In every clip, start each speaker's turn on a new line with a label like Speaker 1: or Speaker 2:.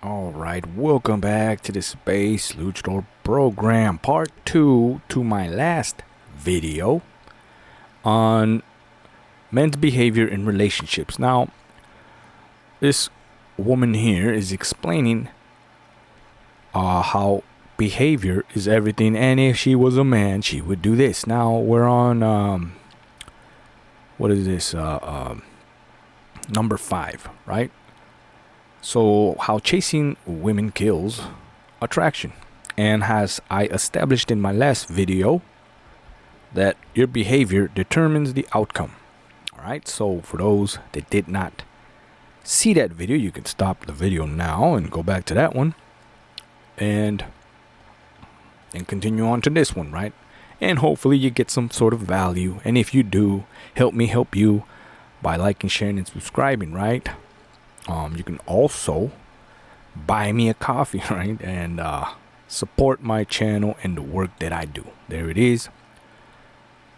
Speaker 1: Alright, welcome back to the Space Luchador program, part 2 to my last video on men's behavior in relationships. Now, this woman here is explaining how behavior is everything, and if she was a man, she would do this. Now, we're on, what is this, number 5, right? So, how chasing women kills attraction. And as I established in my last video, that your behavior determines the outcome. Alright, so for those that did not see that video, you can stop the video now and go back to that one. And continue on to this one, right? And hopefully you get some sort of value. And if you do, help me help you by liking, sharing, and subscribing, right? You can also buy me a coffee, right? And support my channel and the work that I do. There it is.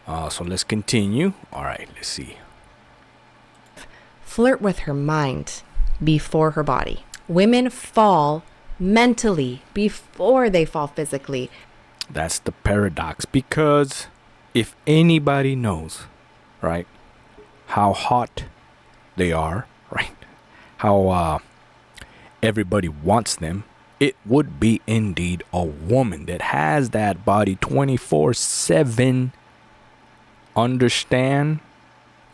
Speaker 1: So let's continue. All right, let's see.
Speaker 2: Flirt with her mind before her body. Women fall mentally before they fall physically.
Speaker 1: That's the paradox, because if anybody knows, right, how hot they are, right, how everybody wants them, it would be indeed a woman that has that body 24/7. Understand?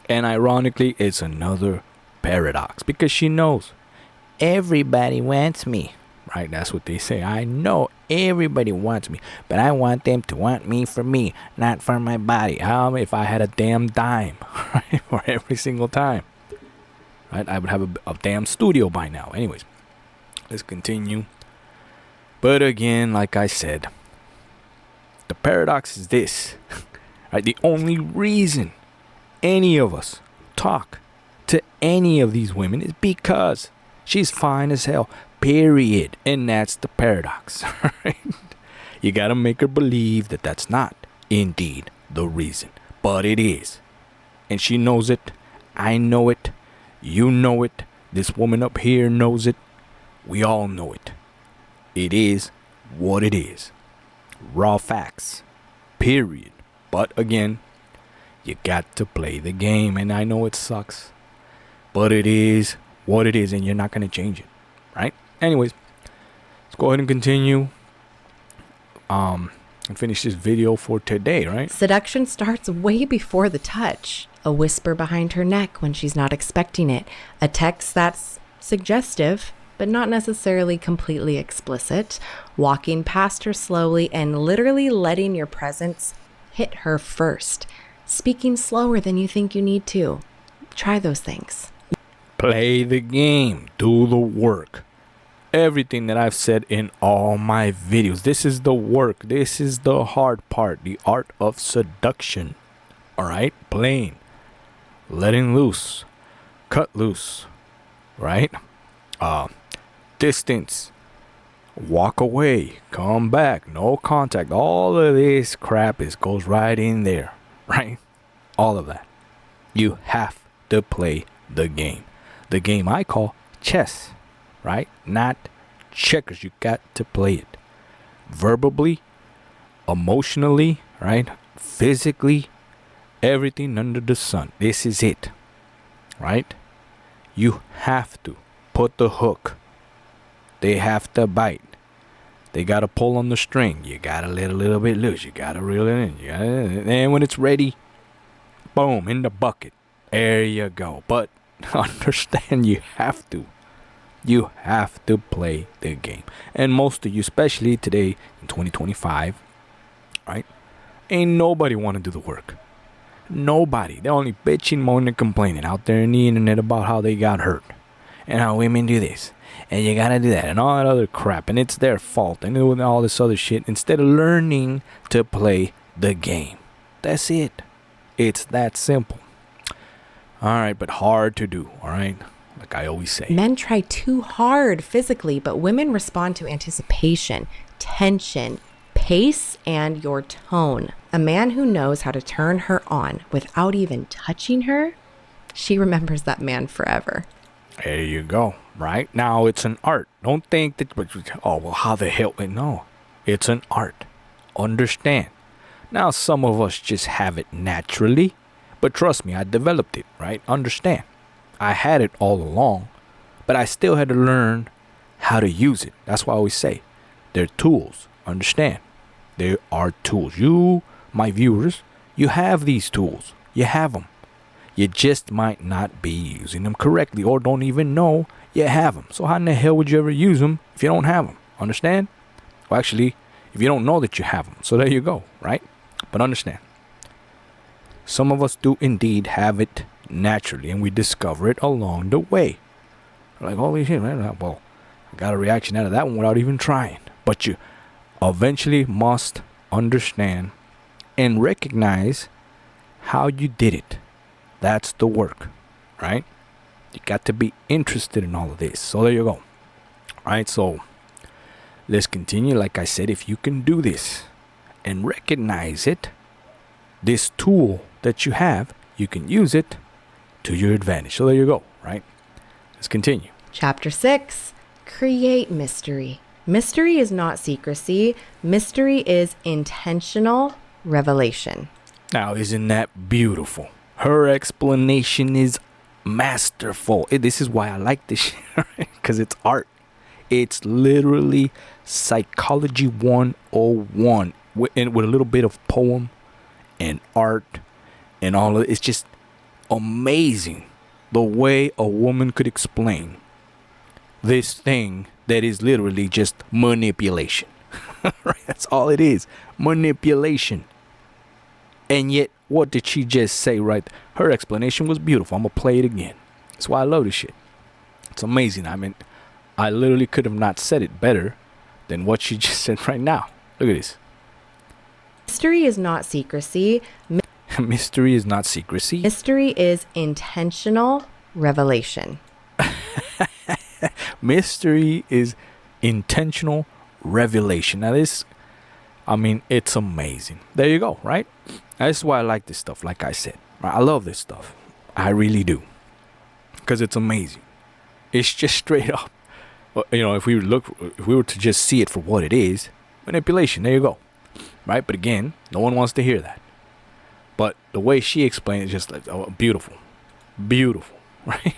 Speaker 1: And ironically, it's another paradox, because she knows everybody wants me, right? That's what they say. I know everybody wants me, but I want them to want me for me, not for my body. If I had a damn dime, right, for every single time, right, I would have a damn studio by now. Anyways, let's continue. But again, like I said, the paradox is this, right? The only reason any of us talk to any of these women is because she's fine as hell, period. And that's the paradox, right? You gotta make her believe that that's not indeed the reason, but it is. And she knows it. I know it. You know it. This woman up here knows it. We all know it. It is what it is. Raw facts. Period. But again, you got to play the game. And I know it sucks, but it is what it is, and you're not going to change it. Right? Anyways, let's go ahead and continue. And finish this video for today, right?
Speaker 2: Seduction starts way before the touch. A whisper behind her neck when she's not expecting it. A text that's suggestive, but not necessarily completely explicit. Walking past her slowly and literally letting your presence hit her first. Speaking slower than you think you need to. Try those things.
Speaker 1: Play the game. Do the work. Everything that I've said in all my videos. This is the work. This is the hard part. The art of seduction. Alright? Playing. Letting loose. Cut loose. Right? Distance. Walk away. Come back. No contact. All of this crap goes right in there. Right? All of that. You have to play the game. The game I call chess. Right? Not checkers. You got to play it. Verbally. Emotionally. Right? Physically. Everything under the sun. This is it. Right? You have to put the hook. They have to bite. They got to pull on the string. You got to let a little bit loose. You got to reel it in. And when it's ready, boom, in the bucket. There you go. But understand, you have to. You have to play the game. And most of you, especially today in 2025, right? Ain't nobody want to do the work. Nobody. They're only bitching, moaning, and complaining out there in the internet about how they got hurt and how women do this and you gotta do that and all that other crap, and it's their fault and all this other shit, instead of learning to play the game. That's it. It's that simple. Alright, but hard to do. Alright, like I always say,
Speaker 2: Men try too hard physically, but women respond to anticipation, tension, pace, and your tone. A man who knows how to turn her on without even touching her, she remembers that man forever.
Speaker 1: There you go. Right now, it's an art. Don't think that. Oh well, how the hell? No, it's an art. Understand. Now, some of us just have it naturally, but trust me, I developed it. Right? Understand. I had it all along, but I still had to learn how to use it. That's why I always say they're tools. Understand? They are tools. You, my viewers, you have these tools. You have them. You just might not be using them correctly or don't even know you have them. So how in the hell would you ever use them if you don't have them? Understand? Well, actually, if you don't know that you have them. So there you go, right? But understand, some of us do indeed have it naturally, and we discover it along the way. We're like, holy shit, man. Well, I got a reaction out of that one without even trying. But you eventually must understand and recognize how you did it. That's the work, right? You got to be interested in all of this. So there you go. All right, so let's continue. Like I said, if you can do this and recognize it, this tool that you have, you can use it to your advantage. So there you go, right? Let's continue.
Speaker 2: Chapter 6, create mystery. Mystery is not secrecy. Mystery is intentional revelation.
Speaker 1: Now, isn't that beautiful? Her explanation is masterful. This is why I like this shit, because it's art. It's literally psychology 101 with a little bit of poem and art and all of it. It's just amazing the way a woman could explain this thing that is literally just manipulation. Right? That's all it is. Manipulation. And yet, what did she just say right there? Her explanation was beautiful. I'm going to play it again. That's why I love this shit. It's amazing. I mean, I literally could have not said it better than what she just said right now. Look at this.
Speaker 2: Mystery is not secrecy.
Speaker 1: Mystery is not secrecy.
Speaker 2: Mystery is intentional revelation.
Speaker 1: Mystery is intentional revelation. Now this, I mean, it's amazing. There you go, right? That's why I like this stuff, like I said. I love this stuff. I really do. Because it's amazing. It's just straight up. You know, if we were to just see it for what it is, manipulation, there you go. Right? But again, no one wants to hear that. But the way she explained it, just like, oh, beautiful. Beautiful. Right?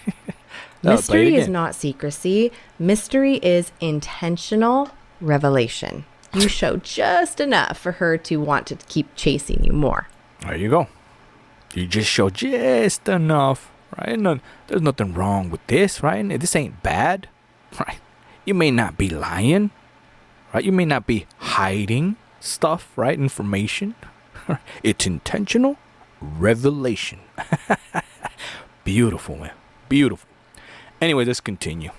Speaker 2: Mystery is not secrecy. Mystery is intentional revelation. You show just enough for her to want to keep chasing you more.
Speaker 1: There you go. You just show just enough, right? And there's nothing wrong with this, right? And this ain't bad, right? You may not be lying, right? You may not be hiding stuff, right? Information. It's intentional revelation. Beautiful, man. Beautiful. Anyway, let's continue.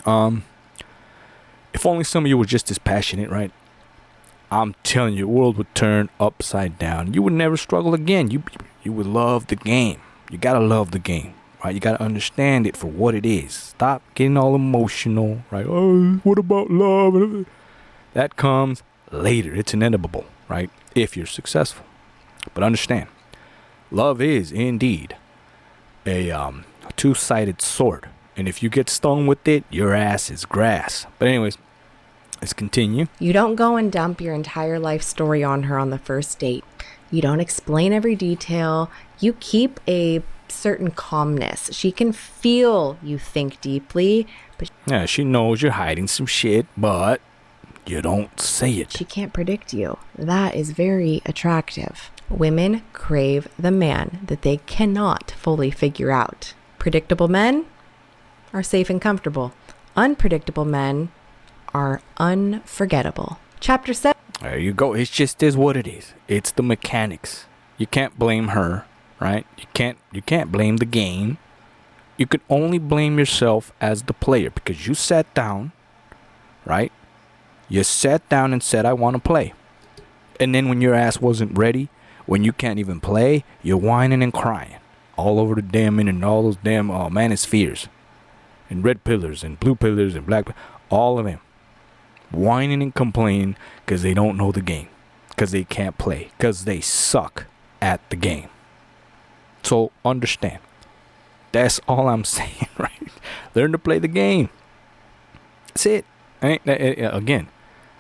Speaker 1: If only some of you were just as passionate, right? I'm telling you, the world would turn upside down. You would never struggle again. You would love the game. You gotta love the game, right? You gotta understand it for what it is. Stop getting all emotional, right? Oh, what about love? That comes later. It's inevitable, right? If you're successful. But understand, love is indeed a two-sided sword. And if you get stung with it, your ass is grass. But anyways, let's continue.
Speaker 2: You don't go and dump your entire life story on her on the first date. You don't explain every detail. You keep a certain calmness. She can feel you think deeply, but
Speaker 1: yeah, she knows you're hiding some shit, but you don't say it.
Speaker 2: She can't predict you. That is very attractive. Women crave the man that they cannot fully figure out. Predictable men are safe and comfortable. Unpredictable men are unforgettable. Chapter 7.
Speaker 1: There you go. It just is what it is. It's the mechanics. You can't blame her, right? You can't blame the game. You can only blame yourself as the player because you sat down, right? You sat down and said, I want to play. And then when your ass wasn't ready, when you can't even play, you're whining and crying all over the damn internet, all those damn manospheres and red pillars and blue pillars and black, all of them whining and complaining because they don't know the game, because they can't play, because they suck at the game. So understand, That's all I'm saying, right? Learn to play the game. That's it. Again,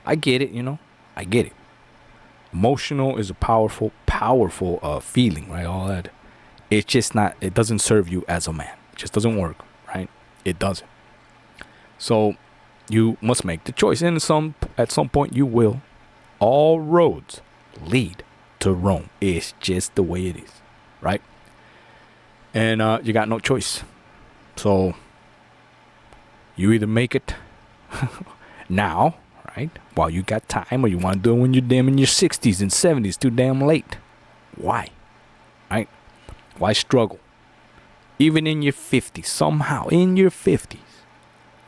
Speaker 1: I get it, I get it. Emotional is a powerful, powerful feeling, right? All that. It's just not, it doesn't serve you as a man. It just doesn't work, right? It doesn't. So you must make the choice. And at some point you will. All roads lead to Rome. It's just the way it is, right? And you got no choice. So you either make it now, right, while you got time, or you want to do it when you're damn in your 60s and 70s, too damn late. Why? Right? Why struggle? Even in your 50s, somehow in your 50s,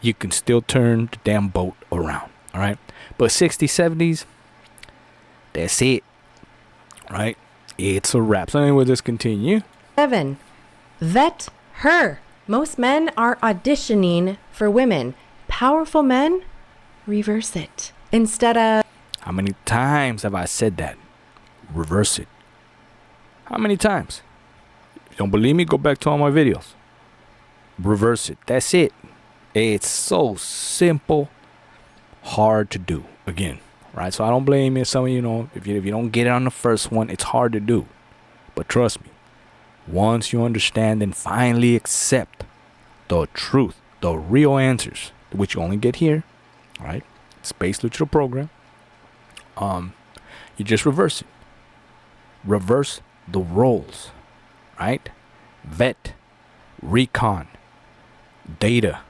Speaker 1: you can still turn the damn boat around, all right? But 60s, 70s, that's it, right? It's a wrap. So anyway, let's continue.
Speaker 2: 7. Vet her. Most men are auditioning for women. Powerful men reverse it. Instead of...
Speaker 1: How many times have I said that? Reverse it. How many times? If you don't believe me, go back to all my videos. Reverse it. That's it. It's so simple, hard to do. Again, right? So I don't blame you. Some of you, if you don't get it on the first one, it's hard to do. But trust me, once you understand and finally accept the truth, the real answers, which you only get here, right? Space Literature Program. You just reverse it. Reverse the roles, right? Vet, recon, data.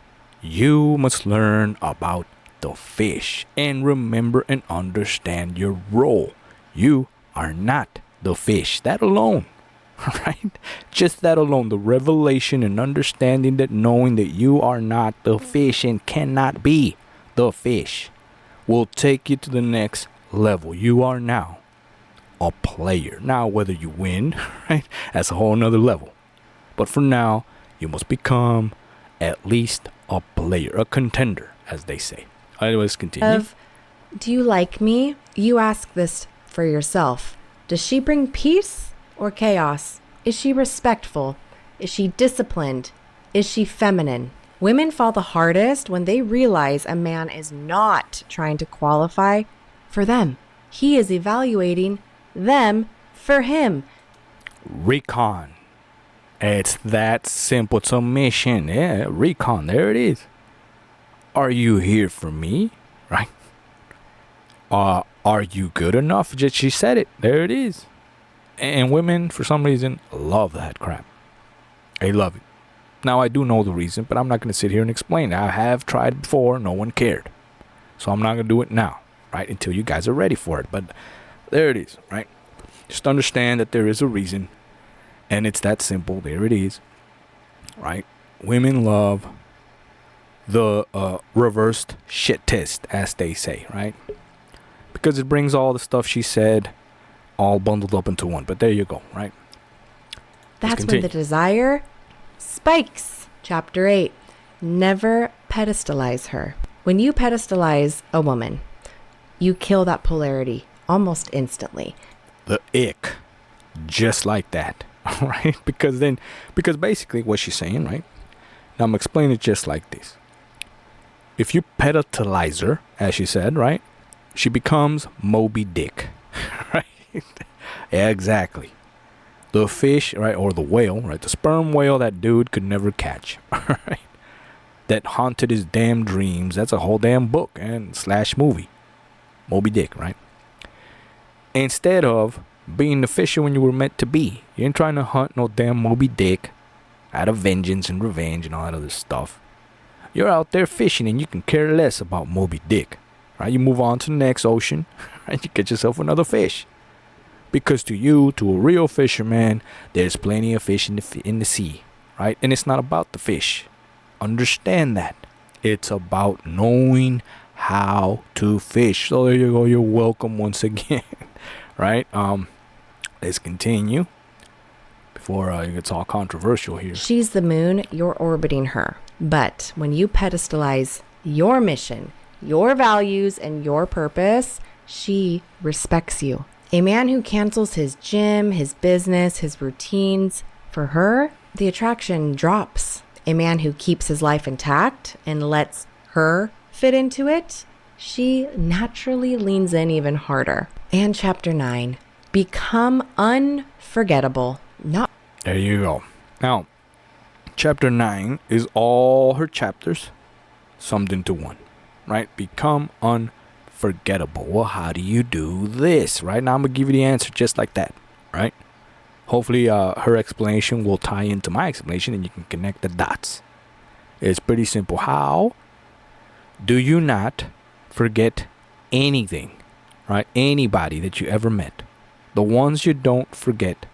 Speaker 1: You must learn about the fish and remember and understand your role. You are not the fish. That alone, right? Just that alone, the revelation and understanding that, knowing that you are not the fish and cannot be the fish, will take you to the next level. You are now a player. Now, whether you win, right, that's a whole nother level. But for now, you must become at least a player, a contender, as they say. Let's continue.
Speaker 2: Do you like me? You ask this for yourself. Does she bring peace or chaos? Is she respectful? Is she disciplined? Is she feminine? Women fall the hardest when they realize a man is not trying to qualify for them. He is evaluating them for him.
Speaker 1: Recon. It's that simple. It's a mission. Yeah, recon. There it is. Are you here for me? Right? Are you good enough? Just she said it. There it is. And women, for some reason, love that crap. They love it. Now, I do know the reason, but I'm not going to sit here and explain it. I have tried before. No one cared. So I'm not going to do it now, right? Until you guys are ready for it. But there it is, right? Just understand that there is a reason. And it's that simple. There it is, right? Women love the reversed shit test, as they say, right? Because it brings all the stuff she said all bundled up into one. But there you go, right?
Speaker 2: That's when the desire spikes. Chapter 8. Never pedestalize her. When you pedestalize a woman, you kill that polarity almost instantly.
Speaker 1: The ick. Just like that. Right? Because basically what she's saying, right? Now I'm explaining it just like this. If you pedestalize her, as she said, right? She becomes Moby Dick. Right? Yeah, exactly. The fish, right? Or the whale, right? The sperm whale that dude could never catch. Right? That haunted his damn dreams. That's a whole damn book and / movie. Moby Dick, right? Instead of being the fisher when you were meant to be. You ain't trying to hunt no damn Moby Dick out of vengeance and revenge and all that other stuff. You're out there fishing and you can care less about Moby Dick. Right? You move on to the next ocean and you get yourself another fish. Because to you, to a real fisherman, there's plenty of fish in the sea. Right? And it's not about the fish. Understand that. It's about knowing how to fish. So there you go. You're welcome once again. Right? Let's continue before it gets all controversial here.
Speaker 2: She's the moon, you're orbiting her. But when you pedestalize your mission, your values, and your purpose, she respects you. A man who cancels his gym, his business, his routines, for her, the attraction drops. A man who keeps his life intact and lets her fit into it, she naturally leans in even harder. And chapter 9, become unforgettable. Not
Speaker 1: There you go. Now, chapter 9 is all her chapters summed into one, right? Become unforgettable. Well, how do you do this? Right now, I'm going to give you the answer just like that, right? Hopefully, her explanation will tie into my explanation and you can connect the dots. It's pretty simple. How do you not forget anything, right? Anybody that you ever met. The ones you don't forget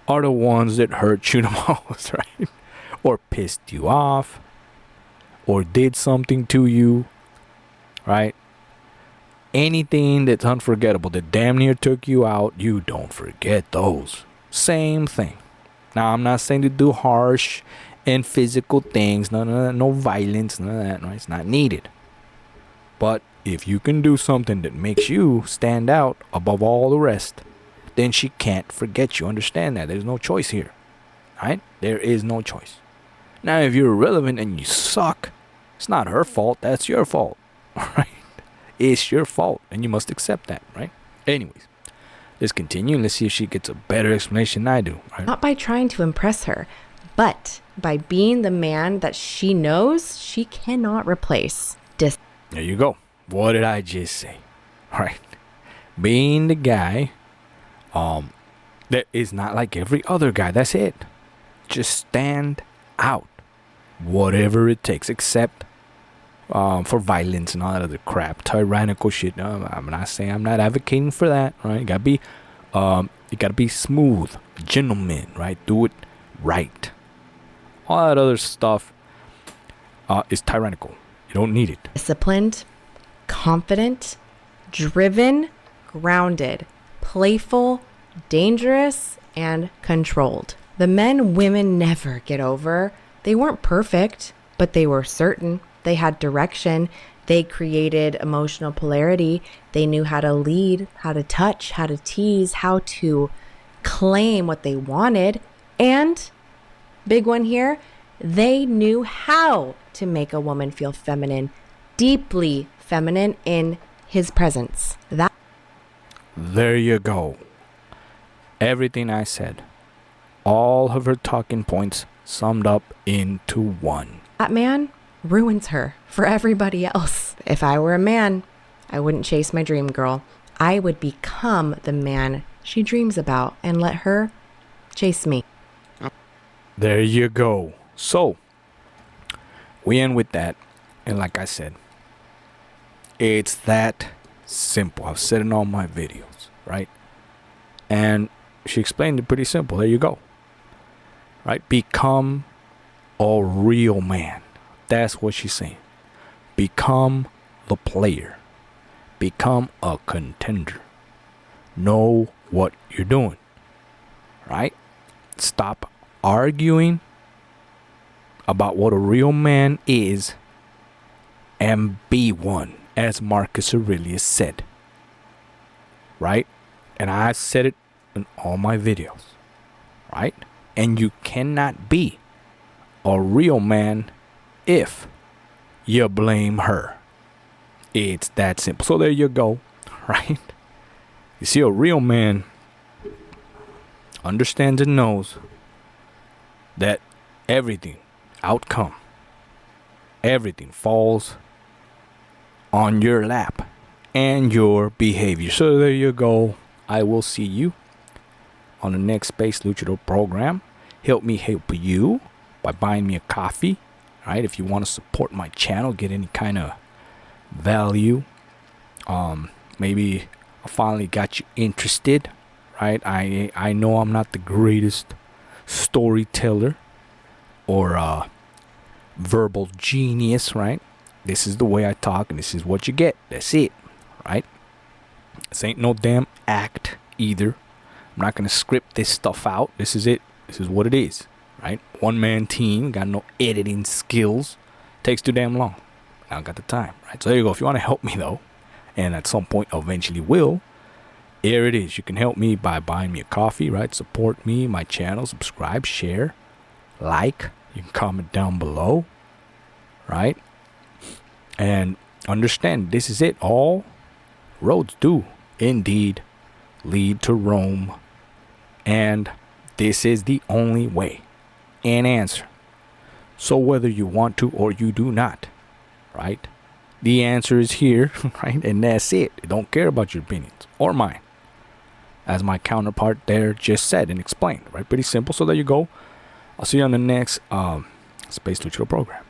Speaker 1: are the ones that hurt you the most, right? Or pissed you off, or did something to you, right? Anything that's unforgettable, that damn near took you out, you don't forget those. Same thing. Now, I'm not saying to do harsh and physical things, no violence, none of that, right? It's not needed. But if you can do something that makes you stand out above all the rest, then she can't forget you. Understand that. There's no choice here, right? There is no choice. Now, if you're irrelevant and you suck, it's not her fault. That's your fault, right? It's your fault, and you must accept that, right? Anyways, let's continue. Let's see if she gets a better explanation than I do, right?
Speaker 2: Not by trying to impress her, but by being the man that she knows she cannot replace.
Speaker 1: There you go. What did I just say? All right. Being the guy that is not like every other guy. That's it. Just stand out. Whatever it takes, except for violence and all that other crap, tyrannical shit. No, I'm not advocating for that. Right? You gotta be smooth, gentleman. Right? Do it right. All that other stuff is tyrannical. You don't need it.
Speaker 2: Disciplined, confident, driven, grounded, playful, dangerous, and controlled. The men women never get over. They weren't perfect, but they were certain. They had direction. They created emotional polarity. They knew how to lead, how to touch, how to tease, how to claim what they wanted. And, big one here, they knew how to make a woman feel feminine, deeply feminine in his presence.
Speaker 1: There you go. Everything I said, all of her talking points summed up into one.
Speaker 2: That man ruins her for everybody else. If I were a man, I wouldn't chase my dream girl. I would become the man she dreams about and let her chase me.
Speaker 1: There you go. So, we end with that. And like I said, it's that simple. I've said it in all my videos, right? And she explained it pretty simple. There you go. Right? Become a real man. That's what she's saying. Become the player. Become a contender. Know what you're doing. Right? Stop arguing about what a real man is and be one, as Marcus Aurelius said. Right? And I said it in all my videos. Right? And you cannot be a real man if you blame her. It's that simple. So there you go. Right? You see, a real man understands and knows that everything, outcome, everything falls on your lap and your behavior. So there you go. I will see you on the next Space Luchador program. Help me help you by buying me a coffee. Right? If you want to support my channel, get any kind of value. Maybe I finally got you interested. Right? I know I'm not the greatest storyteller or verbal genius, right? This is the way I talk and this is what you get. That's it, right? This ain't no damn act either. I'm not going to script this stuff out. This is it. This is what it is, right? One man team, got no editing skills. Takes too damn long. I don't got the time, right? So there you go. If you want to help me though, and at some point eventually will, here it is. You can help me by buying me a coffee, right? Support me, my channel, subscribe, share. like. You can comment down below, right? And understand, this is it. All roads do indeed lead to Rome. And this is the only way and answer. So whether you want to or you do not, right? The answer is here, right? And that's it. I don't care about your opinions or mine. As my counterpart there just said and explained, right? Pretty simple. So there you go. I'll see you on the next Space Luchador program.